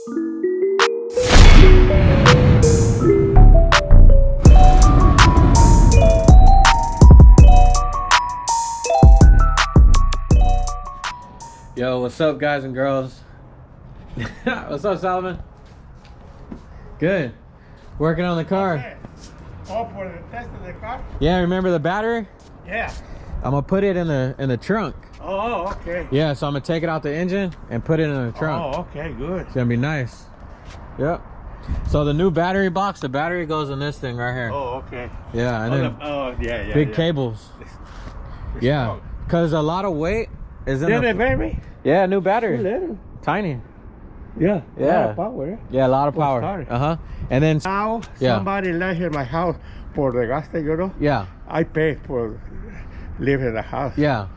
Yo, what's up, guys and girls? What's up, Solomon? Good. Working on the car. Okay. Oh, for the test of the car? Yeah, remember the battery? Yeah. I'm gonna put it in the trunk. Oh, okay. Yeah, so I'm gonna take it out the engine and put it in the trunk. Oh, okay, good. It's gonna be nice. Yep. So the new battery box, the battery goes in this thing right here. Oh, okay. Yeah, and then yeah. big cables. It's Yeah, strong. because a lot of weight is in Did the... it, baby? Yeah, new battery. Little. Tiny. Yeah. Yeah. A lot of power. Yeah, a lot of For power. starting. Uh-huh. And then... Now, Yeah. somebody left in my house for the gas, you know? Yeah. I paid for live in the house. Yeah.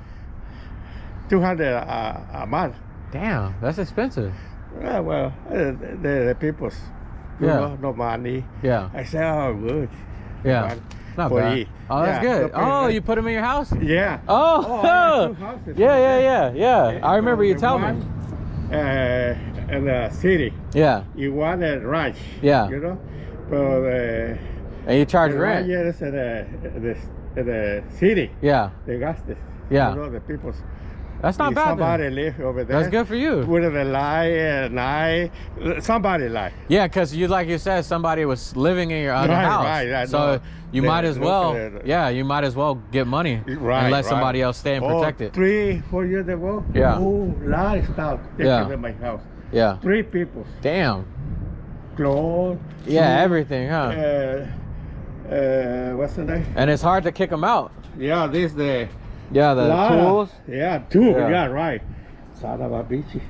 $200 a month. Damn, that's expensive. Yeah, well, the people's, you Yeah. know, no money. Yeah. I said, oh, good. Yeah. Fun Not for bad. eat. Oh, that's Yeah, good. no Oh, pay- you put them in your house? Yeah. Oh, I have 2 houses. yeah. I remember you telling me. In the city. Yeah, You want a ranch. Yeah. You know? But and you charge the rent. ranch is in the city. Yeah, The gas. Yeah. You know, the people's. that's not if bad. Somebody Then. live over there. That's good for you. With the lie, somebody lie. Yeah, because you, like you said, somebody was living in your other Right, house. right, So no. you They might as look well. at it. Yeah, you might as well get money Right, and let right. somebody else stay and protect it. 3-4 years ago. Yeah. Oh, lot of stuff taken Yeah. in my house. Yeah. 3 people. Damn. Clothes. Yeah, shoes, everything, huh? What's the name? And it's hard to kick them out. Yeah, this the Yeah, the tools. Yeah, 2. Yeah. Yeah, right. Son of a bitch.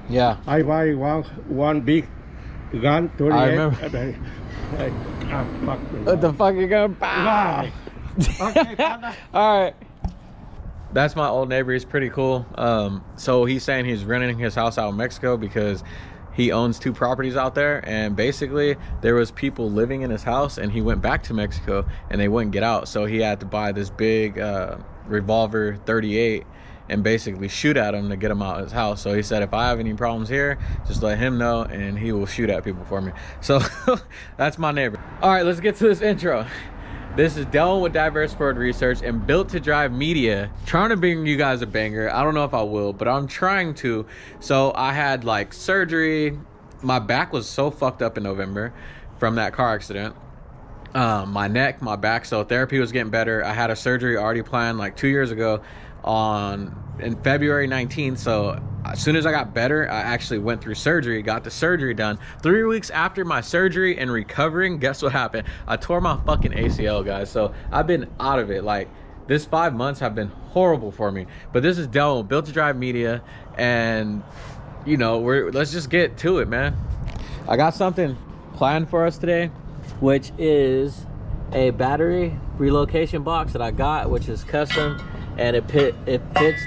Yeah. I buy one big gun. 38. I remember. Fuck. What the fuck you gonna buy? Wow. Okay, father. All right. That's my old neighbor. He's pretty cool. So he's saying he's renting his house out in Mexico because he owns 2 properties out there, and basically there was people living in his house, and he went back to Mexico and they wouldn't get out, so he had to buy this big revolver 38 and basically shoot at him to get him out of his house. So he said, if I have any problems here, just let him know and he will shoot at people for me. So that's my neighbor. All right, let's get to this intro. This is Dylan with Diverse Forward Research and Built to Drive Media, trying to bring you guys a banger. I don't know if I will, but I'm trying to. So I had like surgery. My back was so fucked up in November from that car accident. My neck, my back, so therapy was getting better. I had a surgery already planned like 2 years ago in February 19th. So as soon as I got better, I actually went through surgery, got the surgery done. 3 weeks after my surgery and recovering, guess what happened? I tore my fucking ACL, guys. So I've been out of it. Like, this 5 months have been horrible for me. But this is Dylan, Built to Drive Media, and you know, let's just get to it, man. I got something planned for us today, which is a battery relocation box that I got, which is custom, and it fits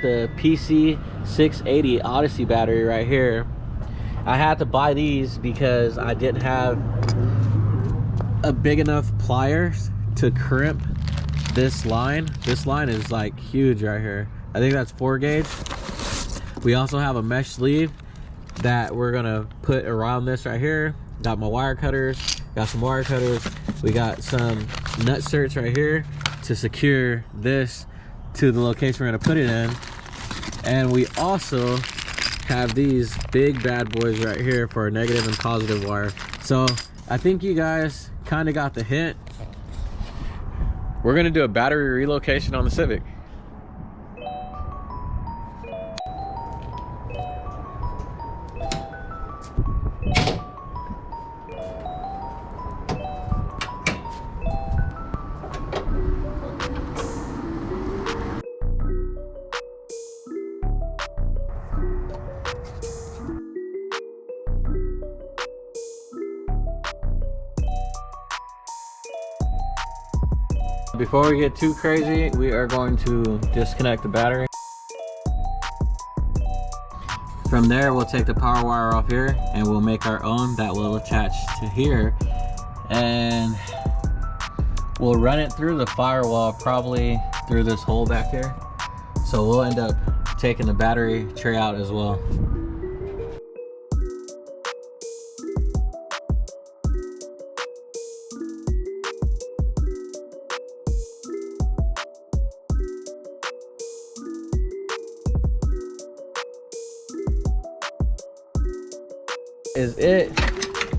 the PC680 Odyssey battery right here. I had to buy these because I didn't have a big enough pliers to crimp this line. This line is like huge right here. I think that's 4 gauge. We also have a mesh sleeve that we're gonna put around this right here. Got my wire cutters, got some wire cutters. We got some nut certs right here to secure this to the location we're gonna put it in. And we also have these big bad boys right here for a negative and positive wire. So I think you guys kind of got the hint. We're gonna do a battery relocation on the Civic. Before we get too crazy, we are going to disconnect the battery. From there, we'll take the power wire off here and we'll make our own that will attach to here. And we'll run it through the firewall, probably through this hole back here. So we'll end up taking the battery tray out as well. is it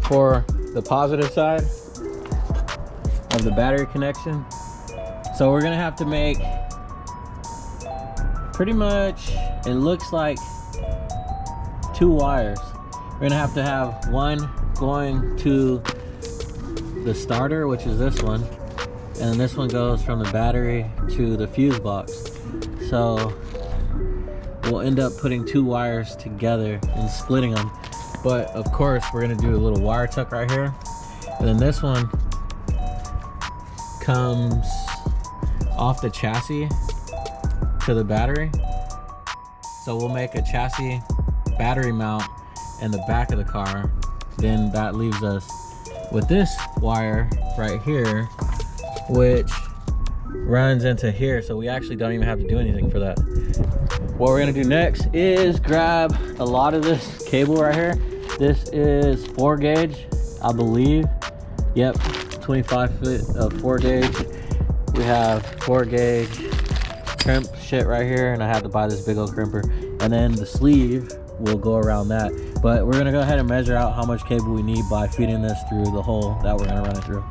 for the positive side of the battery connection. So we're gonna have to make pretty much, it looks like 2 wires. We're gonna have to have one going to the starter, which is this one, and then this one goes from the battery to the fuse box. So we'll end up putting 2 wires together and splitting them. But of course, we're gonna do a little wire tuck right here. And then this one comes off the chassis to the battery. So we'll make a chassis battery mount in the back of the car. Then that leaves us with this wire right here, which runs into here. So we actually don't even have to do anything for that. What we're gonna do next is grab a lot of this cable right here. This is 4 gauge, I believe. Yep, 25 foot of 4 gauge. We have 4 gauge crimp shit right here, and I had to buy this big old crimper. And then the sleeve will go around that. But we're gonna go ahead and measure out how much cable we need by feeding this through the hole that we're gonna run it through.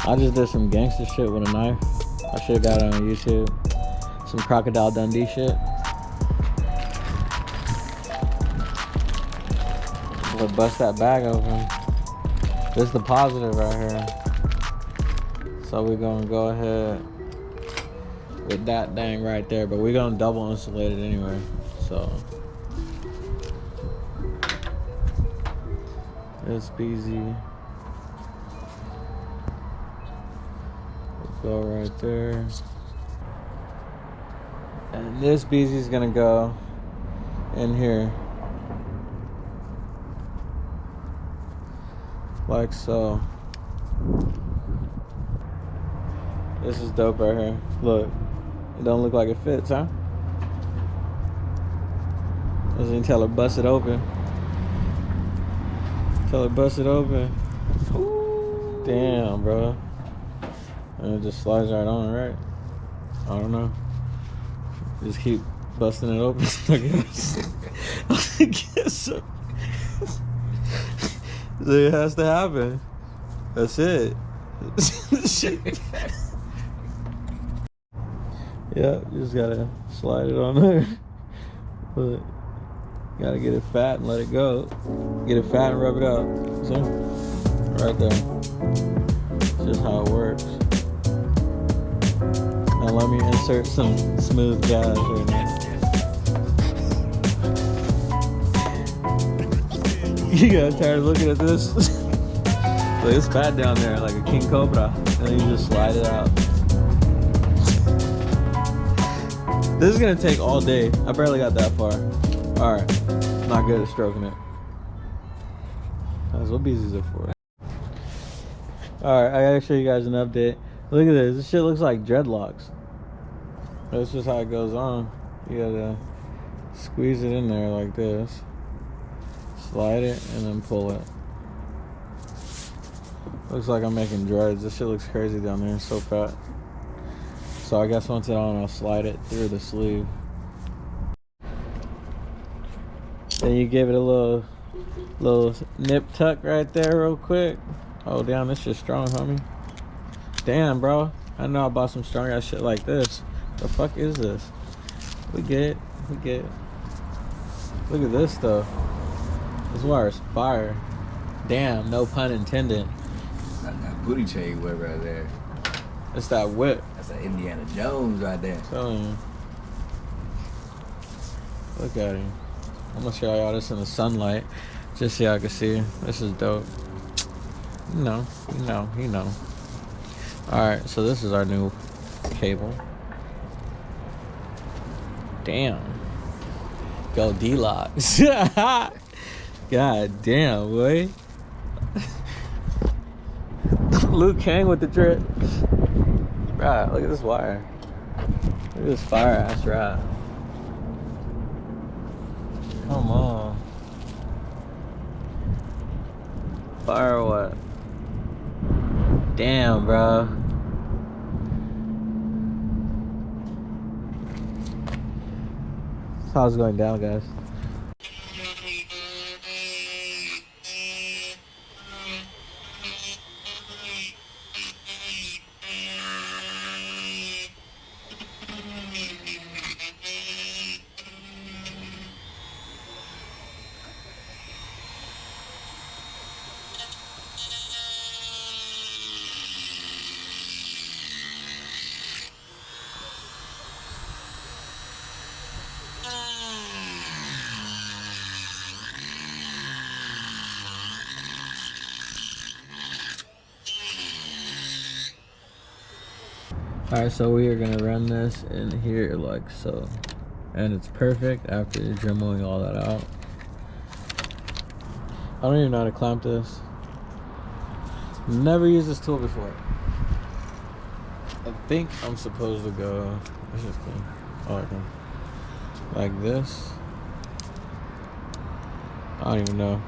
I just did some gangster shit with a knife. I should have got it on YouTube. Some Crocodile Dundee shit. But bust that bag open. This is the positive right here. So we're gonna go ahead with that thing right there. But we're gonna double insulate it anyway. So it's easy. Go right there, and this BZ is gonna go in here like so. This is dope right here. Look, it don't look like it fits, huh? Doesn't tell her bust it open. Tell her bust it open. Ooh. Damn, bro. And it just slides right on, right? I don't know. Just keep busting it open, I guess. I guess so. So it has to happen. That's it. Yeah, you just gotta slide it on there. But gotta get it fat and let it go. Get it fat and rub it out. So, right there. That's just how it works. Now let me insert some smooth gas right now. You got tired of looking at this? Like it's fat down there, like a king cobra. And then you just slide it out. This is gonna take all day. I barely got that far. Alright, not good at stroking it. That's what BZ's are for. Alright, I gotta show you guys an update. Look at this. This shit looks like dreadlocks. That's just how it goes on. You gotta squeeze it in there like this. Slide it and then pull it. Looks like I'm making dreads. This shit looks crazy down there. It's so fat. So I guess once it's on, I'll slide it through the sleeve. Then you give it a little nip tuck right there real quick. Oh damn, this shit's strong, homie. Damn, bro. I know I bought some strong ass shit like this. The fuck is this? We get it. We get it. Look at this though. This wire is fire. Damn, no pun intended. That booty chain whip right there. It's that whip. That's that Indiana Jones right there. I'm telling you. Look at him. I'm gonna show y'all this in the sunlight, just so y'all can see. This is dope. You know. Alright, so this is our new cable. Damn. Go D-Locks. God damn, boy. Luke Kang with the drip. Bruh, look at this wire. Look at this fire ass rat. Come on. Fire or what? Damn, bro. That's how it's going down, guys. Alright, so we are gonna run this in here like so. And it's perfect after dremeling all that out. I don't even know how to clamp this. Never used this tool before. I think I'm supposed to go, what's this thing? Oh, okay. Like this. I don't even know.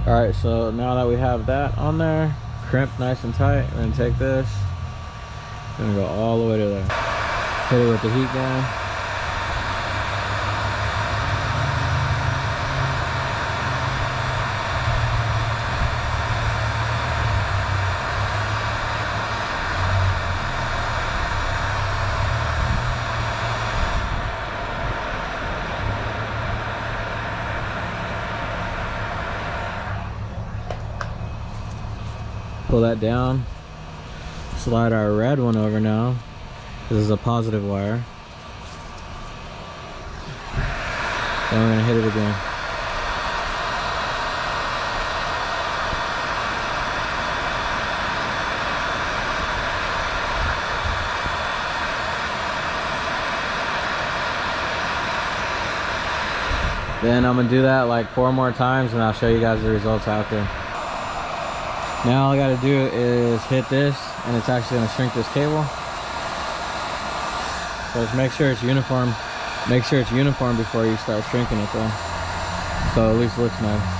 Alright, so now that we have that on there, crimped nice and tight, we're gonna take this, we're gonna go all the way to there. Hit it with the heat gun. Pull that down, slide our red one over now. This is a positive wire. Then we're gonna hit it again. Then I'm gonna do that like 4 more times and I'll show you guys the results after. Now all I gotta do is hit this and it's actually gonna shrink this cable. So just make sure it's uniform. Make sure it's uniform before you start shrinking it though. So at least it looks nice.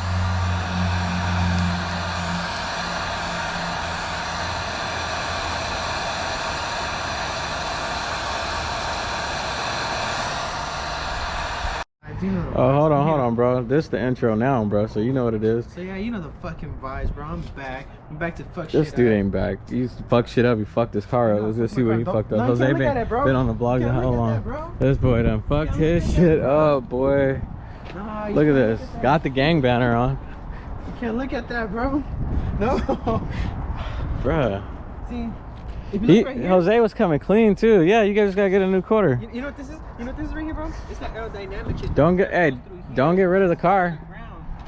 Oh, hold on, bro. This is the intro now, bro. So you know what it is. So yeah, you know the fucking vibes, bro. I'm back. I'm back to fuck shit up. This dude ain't back. You used to fuck shit up. You fucked his car up. Let's go see what he fucked up. Jose been on the blog for how long? This boy done fucked his shit up, boy. Look at this. Got the gang banner on. You can't look at that, bro. No. Bruh. See, if you look right here, Jose was coming clean too. Yeah, you guys gotta get a new quarter. you know what this is? You know what this is right here, bro? It's that aerodynamic shit. Don't get rid of the car.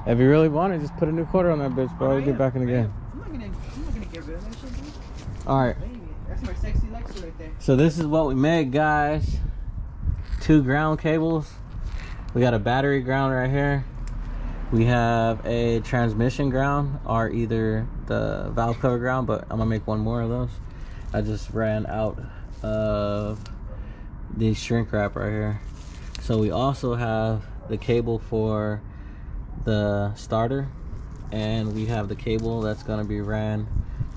If you really want it, just put a new quarter on that bitch, bro. Get back in the game. I'm not gonna get rid of that shit, dude. Alright. That's my sexy Lexus right there. So this is what we made, guys. 2 ground cables. We got a battery ground right here. We have a transmission ground, or either the valve cover ground, but I'm gonna make 1 more of those. I just ran out of the shrink wrap right here. So we also have the cable for the starter, and we have the cable that's going to be ran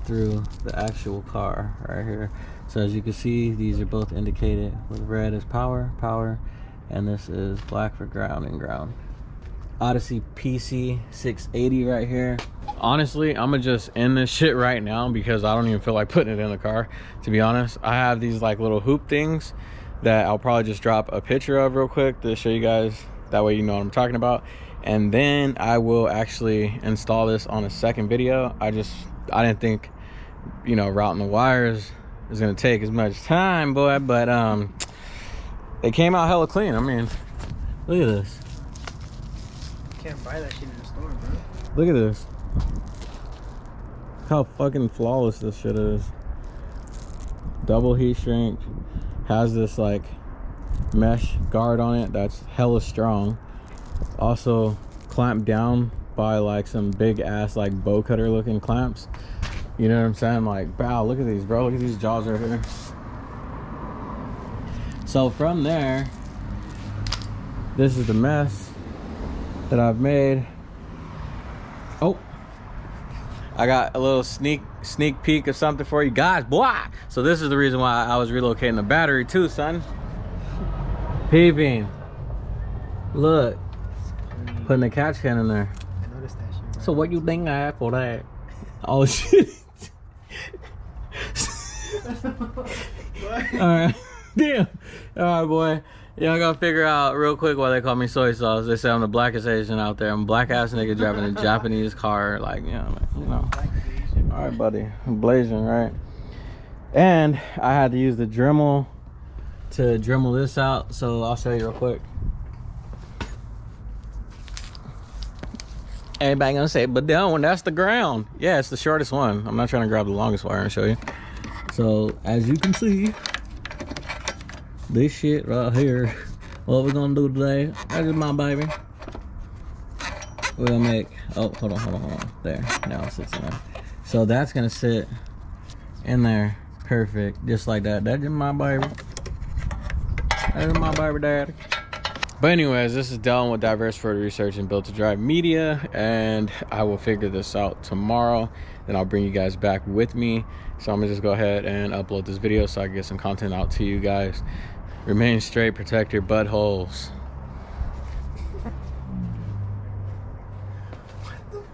through the actual car right here. So as you can see, these are both indicated with red as power, and this is black for ground and ground. Odyssey PC 680 right here. Honestly, I'm gonna just end this shit right now because I don't even feel like putting it in the car, to be honest. I have these like little hoop things that I'll probably just drop a picture of real quick to show you guys, that way you know what I'm talking about. And then I will actually install this on a second video. I didn't think, you know, routing the wires is gonna take as much time, boy, but they came out hella clean. I mean, look at this. Can't buy that shit in the store, bro. Look at this. Look how fucking flawless this shit is. Double heat shrink. Has this like mesh guard on it that's hella strong. Also clamped down buy like some big ass like bow cutter looking clamps. You know what I'm saying? Like, wow, look at these, bro. Look at these jaws right here. So from there, this is the mess that I've made. Oh, I got a little sneak peek of something for you guys, boy. So this is the reason why I was relocating the battery too, son. Peeping. Look, putting the catch can in there. I noticed that shit. So what you think I had for that? Oh shit. All right. Damn. All right, boy. Y'all gotta figure out real quick why they call me soy sauce. They say I'm the blackest Asian out there. I'm a black ass nigga driving a Japanese car. Like, you know. All right, buddy. I'm blazing, right? And I had to use the Dremel to Dremel this out. So I'll show you real quick. Everybody gonna say, but that one, that's the ground. Yeah, it's the shortest one. I'm not trying to grab the longest wire and show you. So as you can see, this shit right here, what we're gonna do today, that is my baby. We're gonna make, oh, hold on. There, now it sits in there. So that's gonna sit in there, perfect, just like that. That is my baby. That is my baby daddy. But anyways, this is Dylan with Diverse for Research and Built to Drive Media, and I will figure this out tomorrow. Then I'll bring you guys back with me. So I'm gonna just go ahead and upload this video so I can get some content out to you guys. Remain straight, protect your buttholes.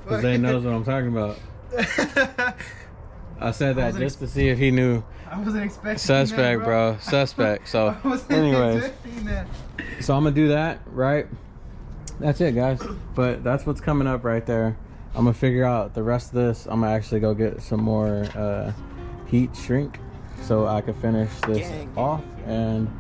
Because they knows what I'm talking about. I said that just to see if he knew. I wasn't expecting Suspect, that, bro. Suspect. So I wasn't anyways, expecting that. so I'm gonna do that, right? That's it, guys. But that's what's coming up right there. I'm gonna figure out the rest of this. I'm gonna actually go get some more heat shrink so I can finish this off. And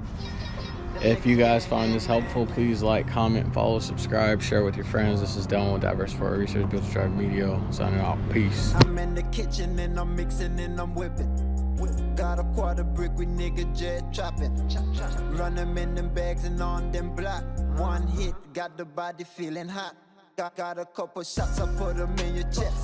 if you guys find this helpful, please like, comment, follow, subscribe, share with your friends. This is Dylan with Diverse for Research Built to Drive Media. Signing out. Peace. I'm in the kitchen and I'm mixing and I'm whipping. Got a quarter brick with nigga jet chopping. Run them in them bags and on them block. One hit, got the body feeling hot. Got a couple shots, I put them in your chest.